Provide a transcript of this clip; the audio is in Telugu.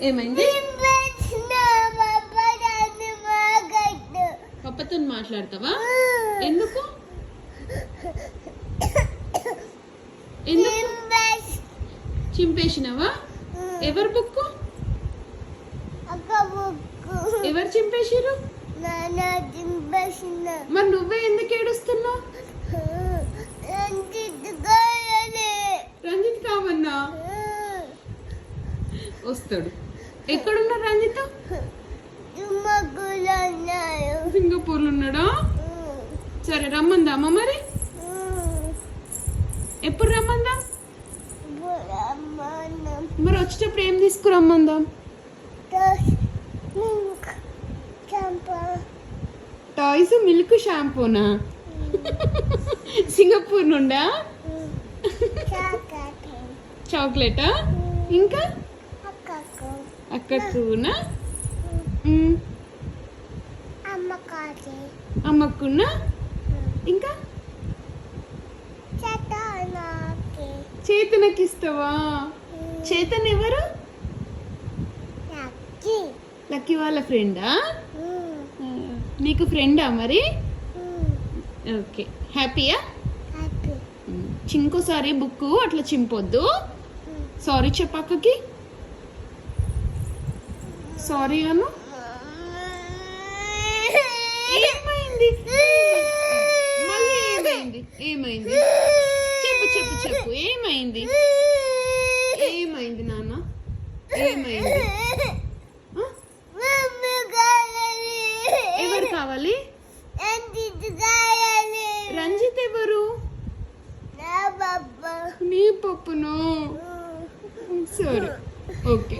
ఏమైంది? పప్పతో మాట్లాడతావా? ఎందుకు చింపేసినావా? ఎవరు బుక్? ఎవరు చింపేసిరు? మరి నువ్వే ఎందుకు ఏడుస్తున్నావు? రంజిత్ కావన్నా వస్తాడు. ఎక్కడున్నాడు రంజిత్? సింగపూర్లో ఉన్నాడా? సరే రమ్మందామా మరి? ఎప్పుడు రమ్మందాం? మరి వచ్చేటప్పుడు ఏం తీసుకురమ్మందాం? టాయ్స్, మిల్క్, షాంపూనా? సింగపూర్ నుండా? చాక్లెటా? ఇంకా అక్కకునా? అమ్మకున్నా? ఇంకా చేతనకి ఇస్తావా? చేతన్ ఎవరు? లక్కీ వాళ్ళ ఫ్రెండా? నీకు ఫ్రెండా మరి? ఓకే, హ్యాపీయా? ఇంకోసారి బుక్ అట్లా చింపొద్దు. సారీ చెప్పక్కకి. సారీ అను. ఏమైంది మళ్ళీ? ఏమైంది? ఏమైంది చెప్పు చెప్పు చెప్పు. ఏమైంది? ఏమైంది నాన్న? ఏమైంది? ఎవరు కావాలి? రంజిత్ ఎవరు? నీ పప్పును. సరే ఓకే.